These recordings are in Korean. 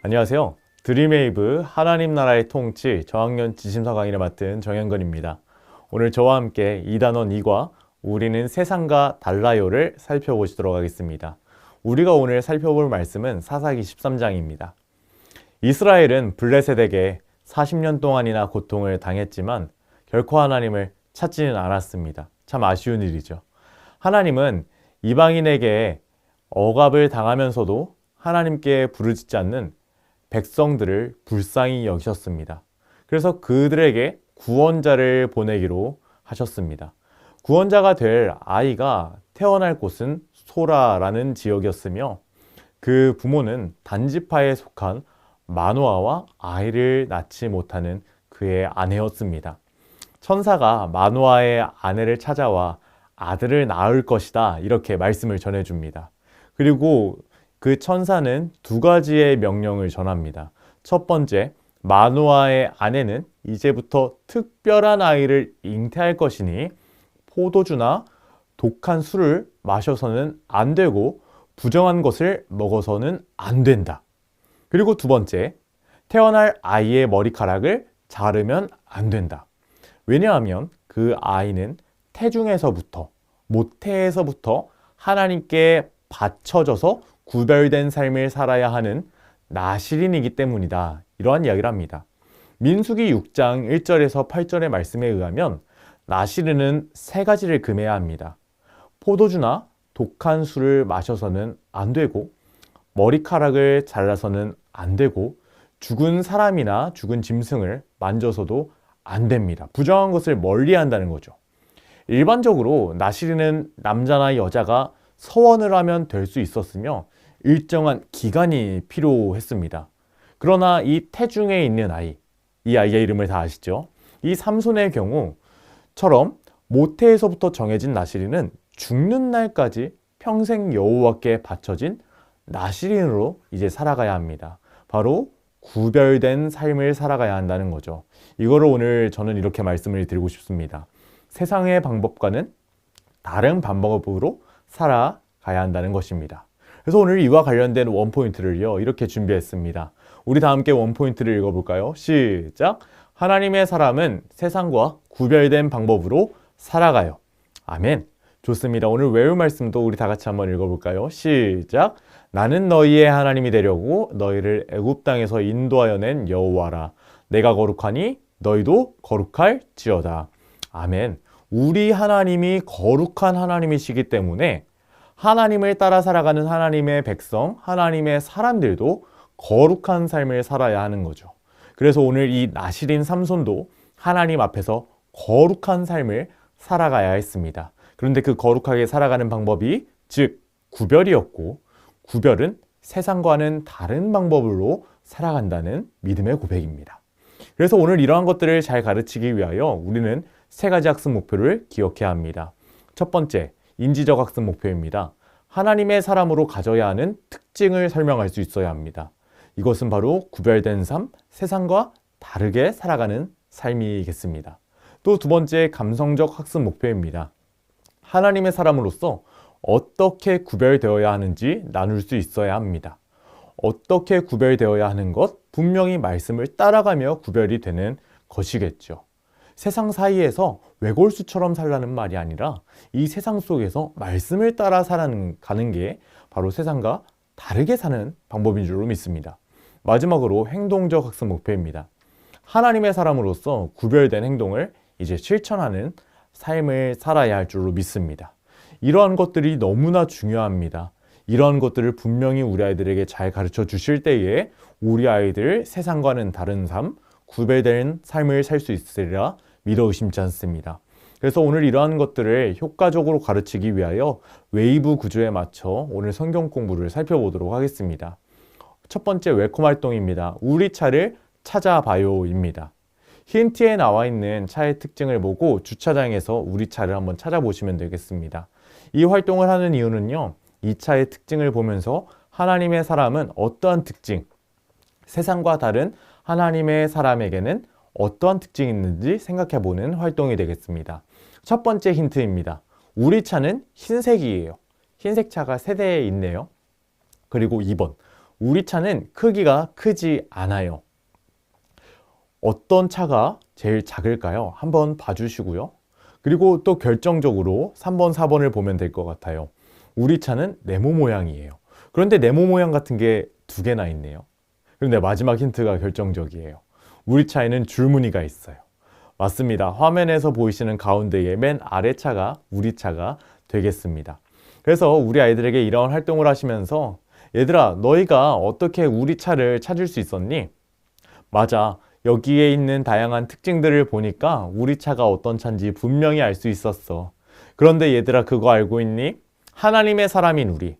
안녕하세요. 드림웨이브 하나님 나라의 통치 저학년 지심서 강의를 맡은 정현건입니다. 오늘 저와 함께 2단원 2과 우리는 세상과 달라요를 살펴보시도록 하겠습니다. 우리가 오늘 살펴볼 말씀은 사사기 13장입니다. 이스라엘은 블레셋에게 40년 동안이나 고통을 당했지만 결코 하나님을 찾지는 않았습니다. 참 아쉬운 일이죠. 하나님은 이방인에게 억압을 당하면서도 하나님께 부르짖지 않는 백성들을 불쌍히 여기셨습니다. 그래서 그들에게 구원자를 보내기로 하셨습니다. 구원자가 될 아이가 태어날 곳은 소라라는 지역이었으며 그 부모는 단지파에 속한 마노아와 아이를 낳지 못하는 그의 아내였습니다. 천사가 마노아의 아내를 찾아와 아들을 낳을 것이다 이렇게 말씀을 전해줍니다. 그리고 그 천사는 두 가지의 명령을 전합니다. 첫 번째, 마노아의 아내는 이제부터 특별한 아이를 잉태할 것이니 포도주나 독한 술을 마셔서는 안 되고 부정한 것을 먹어서는 안 된다. 그리고 두 번째, 태어날 아이의 머리카락을 자르면 안 된다. 왜냐하면 그 아이는 태중에서부터 모태에서부터 하나님께 바쳐져서 구별된 삶을 살아야 하는 나실인이기 때문이다. 이러한 이야기를 합니다. 민수기 6장 1절에서 8절의 말씀에 의하면 나실인은 세 가지를 금해야 합니다. 포도주나 독한 술을 마셔서는 안 되고 머리카락을 잘라서는 안 되고 죽은 사람이나 죽은 짐승을 만져서도 안 됩니다. 부정한 것을 멀리 한다는 거죠. 일반적으로 나실인은 남자나 여자가 서원을 하면 될 수 있었으며 일정한 기간이 필요했습니다. 그러나 이 태중에 있는 아이, 이 아이의 이름을 다 아시죠? 이 삼손의 경우처럼 모태에서부터 정해진 나실인은 죽는 날까지 평생 여호와께 바쳐진 나실인으로 이제 살아가야 합니다. 바로 구별된 삶을 살아가야 한다는 거죠. 이거를 오늘 저는 이렇게 말씀을 드리고 싶습니다. 세상의 방법과는 다른 방법으로 살아가야 한다는 것입니다. 그래서 오늘 이와 관련된 원포인트를요 이렇게 준비했습니다. 우리 다 함께 원포인트를 읽어볼까요? 시작! 하나님의 사람은 세상과 구별된 방법으로 살아가요. 아멘. 좋습니다. 오늘 외울 말씀도 우리 다 같이 한번 읽어볼까요? 시작! 나는 너희의 하나님이 되려고 너희를 애굽 땅에서 인도하여 낸 여호와라. 내가 거룩하니 너희도 거룩할지어다. 아멘. 우리 하나님이 거룩한 하나님이시기 때문에 하나님을 따라 살아가는 하나님의 백성, 하나님의 사람들도 거룩한 삶을 살아야 하는 거죠. 그래서 오늘 이 나실인 삼손도 하나님 앞에서 거룩한 삶을 살아가야 했습니다. 그런데 그 거룩하게 살아가는 방법이 즉 구별이었고, 구별은 세상과는 다른 방법으로 살아간다는 믿음의 고백입니다. 그래서 오늘 이러한 것들을 잘 가르치기 위하여 우리는 세 가지 학습 목표를 기억해야 합니다. 첫 번째, 인지적 학습 목표입니다. 하나님의 사람으로 가져야 하는 특징을 설명할 수 있어야 합니다. 이것은 바로 구별된 삶, 세상과 다르게 살아가는 삶이겠습니다. 또 두 번째, 감성적 학습 목표입니다. 하나님의 사람으로서 어떻게 구별되어야 하는지 나눌 수 있어야 합니다. 어떻게 구별되어야 하는 것, 분명히 말씀을 따라가며 구별이 되는 것이겠죠. 세상 사이에서 외골수처럼 살라는 말이 아니라 이 세상 속에서 말씀을 따라 살아가는 게 바로 세상과 다르게 사는 방법인 줄로 믿습니다. 마지막으로 행동적 학습 목표입니다. 하나님의 사람으로서 구별된 행동을 이제 실천하는 삶을 살아야 할 줄로 믿습니다. 이러한 것들이 너무나 중요합니다. 이러한 것들을 분명히 우리 아이들에게 잘 가르쳐 주실 때에 우리 아이들 세상과는 다른 삶, 구별된 삶을 살 수 있으리라 믿어 의심치 않습니다. 그래서 오늘 이러한 것들을 효과적으로 가르치기 위하여 웨이브 구조에 맞춰 오늘 성경 공부를 살펴보도록 하겠습니다. 첫 번째 웰컴 활동입니다. 우리 차를 찾아봐요입니다. 힌트에 나와 있는 차의 특징을 보고 주차장에서 우리 차를 한번 찾아보시면 되겠습니다. 이 활동을 하는 이유는요, 이 차의 특징을 보면서 하나님의 사람은 어떠한 특징, 세상과 다른 하나님의 사람에게는 어떠한 특징이 있는지 생각해보는 활동이 되겠습니다. 첫 번째 힌트입니다. 우리 차는 흰색이에요. 흰색 차가 3대에 있네요. 그리고 2번, 우리 차는 크기가 크지 않아요. 어떤 차가 제일 작을까요? 한번 봐주시고요. 그리고 또 결정적으로 3번, 4번을 보면 될 것 같아요. 우리 차는 네모 모양이에요. 그런데 네모 모양 같은 게 두 개나 있네요. 그런데 마지막 힌트가 결정적이에요. 우리 차에는 줄무늬가 있어요. 맞습니다. 화면에서 보이시는 가운데의 맨 아래 차가 우리 차가 되겠습니다. 그래서 우리 아이들에게 이런 활동을 하시면서 얘들아, 너희가 어떻게 우리 차를 찾을 수 있었니? 맞아. 여기에 있는 다양한 특징들을 보니까 우리 차가 어떤 차인지 분명히 알 수 있었어. 그런데 얘들아, 그거 알고 있니? 하나님의 사람인 우리,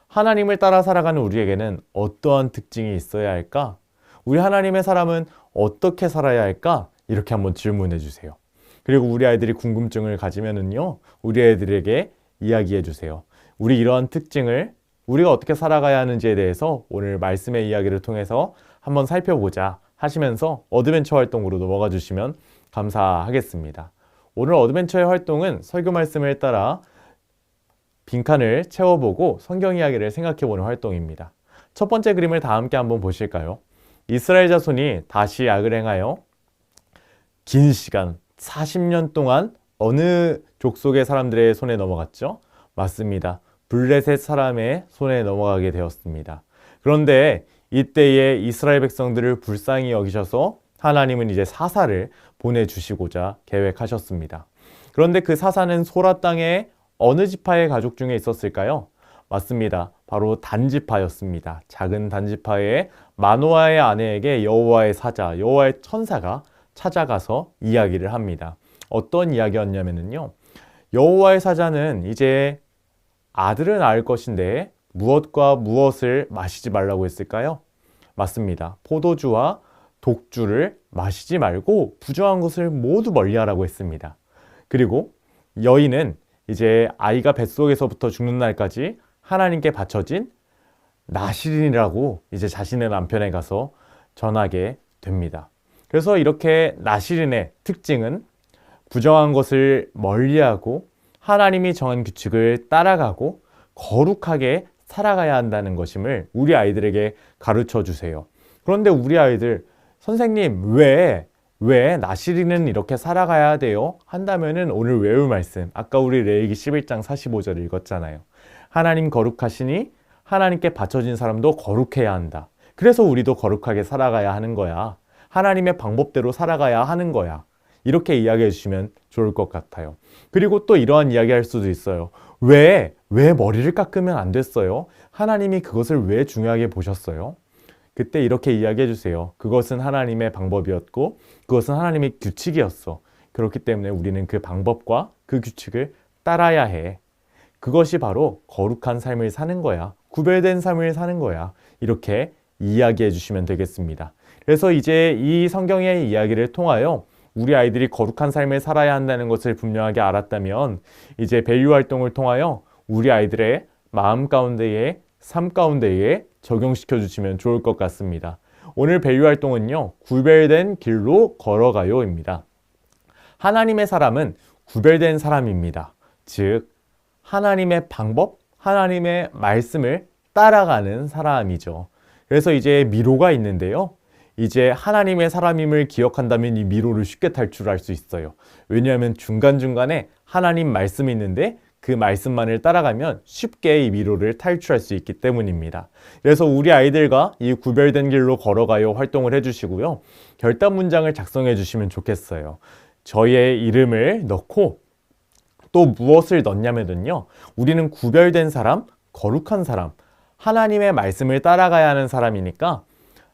하나님을 따라 살아가는 우리에게는 어떠한 특징이 있어야 할까? 우리 하나님의 사람은 어떻게 살아야 할까? 이렇게 한번 질문해 주세요. 그리고 우리 아이들이 궁금증을 가지면은요, 우리 아이들에게 이야기해 주세요. 우리 이러한 특징을 우리가 어떻게 살아가야 하는지에 대해서 오늘 말씀의 이야기를 통해서 한번 살펴보자 하시면서 어드벤처 활동으로 넘어가 주시면 감사하겠습니다. 오늘 어드벤처의 활동은 설교 말씀을 따라 빈칸을 채워보고 성경 이야기를 생각해보는 활동입니다. 첫 번째 그림을 다 함께 한번 보실까요? 이스라엘 자손이 다시 악을 행하여 긴 시간 40년 동안 어느 족속의 사람들의 손에 넘어갔죠? 맞습니다. 블레셋 사람의 손에 넘어가게 되었습니다. 그런데 이때에 이스라엘 백성들을 불쌍히 여기셔서 하나님은 이제 사사를 보내주시고자 계획하셨습니다. 그런데 그 사사는 소라 땅에 어느 지파의 가족 중에 있었을까요? 맞습니다. 바로 단지파였습니다. 작은 단지파의 마노아의 아내에게 여호와의 사자, 여호와의 천사가 찾아가서 이야기를 합니다. 어떤 이야기였냐면요, 여호와의 사자는 이제 아들을 낳을 것인데 무엇과 무엇을 마시지 말라고 했을까요? 맞습니다. 포도주와 독주를 마시지 말고 부정한 것을 모두 멀리하라고 했습니다. 그리고 여인은 이제 아이가 뱃속에서부터 죽는 날까지 하나님께 바쳐진 나실인이라고 이제 자신의 남편에 가서 전하게 됩니다. 그래서 이렇게 나실인의 특징은 부정한 것을 멀리하고 하나님이 정한 규칙을 따라가고 거룩하게 살아가야 한다는 것임을 우리 아이들에게 가르쳐 주세요. 그런데 우리 아이들, 선생님 왜 나실인은 이렇게 살아가야 돼요? 한다면은 오늘 외울 말씀, 아까 우리 레위기 11장 45절 읽었잖아요. 하나님 거룩하시니 하나님께 바쳐진 사람도 거룩해야 한다. 그래서 우리도 거룩하게 살아가야 하는 거야. 하나님의 방법대로 살아가야 하는 거야. 이렇게 이야기해 주시면 좋을 것 같아요. 그리고 또 이러한 이야기 할 수도 있어요. 왜 머리를 깎으면 안 됐어요? 하나님이 그것을 왜 중요하게 보셨어요? 그때 이렇게 이야기해 주세요. 그것은 하나님의 방법이었고 그것은 하나님의 규칙이었어. 그렇기 때문에 우리는 그 방법과 그 규칙을 따라야 해. 그것이 바로 거룩한 삶을 사는 거야. 구별된 삶을 사는 거야. 이렇게 이야기해 주시면 되겠습니다. 그래서 이제 이 성경의 이야기를 통하여 우리 아이들이 거룩한 삶을 살아야 한다는 것을 분명하게 알았다면 이제 배유 활동을 통하여 우리 아이들의 마음 가운데에 삶 가운데에 적용시켜 주시면 좋을 것 같습니다. 오늘 배유 활동은요, 구별된 길로 걸어가요입니다. 하나님의 사람은 구별된 사람입니다. 즉 하나님의 방법, 하나님의 말씀을 따라가는 사람이죠. 그래서 이제 미로가 있는데요, 이제 하나님의 사람임을 기억한다면 이 미로를 쉽게 탈출할 수 있어요. 왜냐하면 중간중간에 하나님 말씀이 있는데 그 말씀만을 따라가면 쉽게 이 미로를 탈출할 수 있기 때문입니다. 그래서 우리 아이들과 이 구별된 길로 걸어가요 활동을 해주시고요. 결단 문장을 작성해 주시면 좋겠어요. 저의 이름을 넣고 또 무엇을 넣냐면요, 우리는 구별된 사람, 거룩한 사람, 하나님의 말씀을 따라가야 하는 사람이니까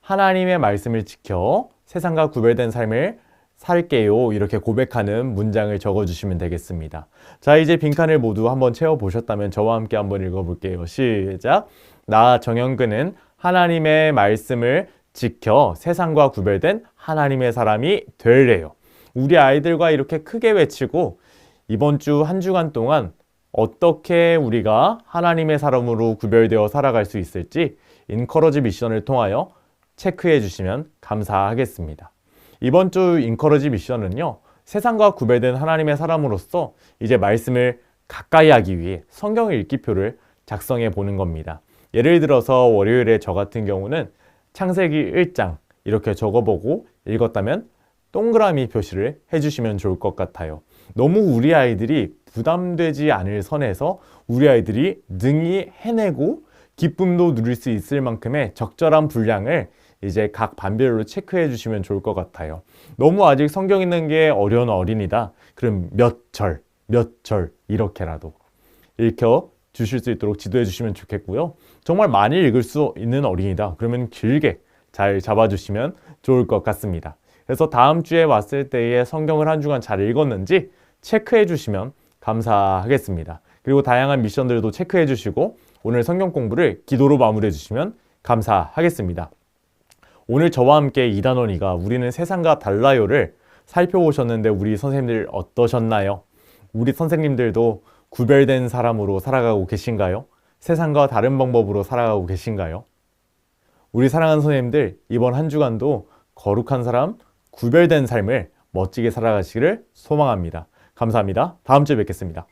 하나님의 말씀을 지켜 세상과 구별된 삶을 살게요, 이렇게 고백하는 문장을 적어주시면 되겠습니다. 자, 이제 빈칸을 모두 한번 채워보셨다면 저와 함께 한번 읽어볼게요. 시작! 나 정현근은 하나님의 말씀을 지켜 세상과 구별된 하나님의 사람이 되래요. 우리 아이들과 이렇게 크게 외치고 이번 주 한 주간 동안 어떻게 우리가 하나님의 사람으로 구별되어 살아갈 수 있을지 인커러지 미션을 통하여 체크해 주시면 감사하겠습니다. 이번 주 인커러지 미션은요, 세상과 구별된 하나님의 사람으로서 이제 말씀을 가까이 하기 위해 성경 읽기표를 작성해 보는 겁니다. 예를 들어서 월요일에 저 같은 경우는 창세기 1장 이렇게 적어보고 읽었다면 동그라미 표시를 해주시면 좋을 것 같아요. 너무 우리 아이들이 부담되지 않을 선에서 우리 아이들이 능히 해내고 기쁨도 누릴 수 있을 만큼의 적절한 분량을 이제 각 반별로 체크해 주시면 좋을 것 같아요. 너무 아직 성경 읽는 게 어려운 어린이다. 그럼 몇 절 이렇게라도 읽혀 주실 수 있도록 지도해 주시면 좋겠고요. 정말 많이 읽을 수 있는 어린이다. 그러면 길게 잘 잡아주시면 좋을 것 같습니다. 그래서 다음 주에 왔을 때에 성경을 한 주간 잘 읽었는지 체크해 주시면 감사하겠습니다. 그리고 다양한 미션들도 체크해 주시고 오늘 성경 공부를 기도로 마무리해 주시면 감사하겠습니다. 오늘 저와 함께 이단원이가 우리는 세상과 달라요를 살펴보셨는데 우리 선생님들 어떠셨나요? 우리 선생님들도 구별된 사람으로 살아가고 계신가요? 세상과 다른 방법으로 살아가고 계신가요? 우리 사랑하는 선생님들 이번 한 주간도 거룩한 사람, 구별된 삶을 멋지게 살아가시기를 소망합니다. 감사합니다. 다음 주에 뵙겠습니다.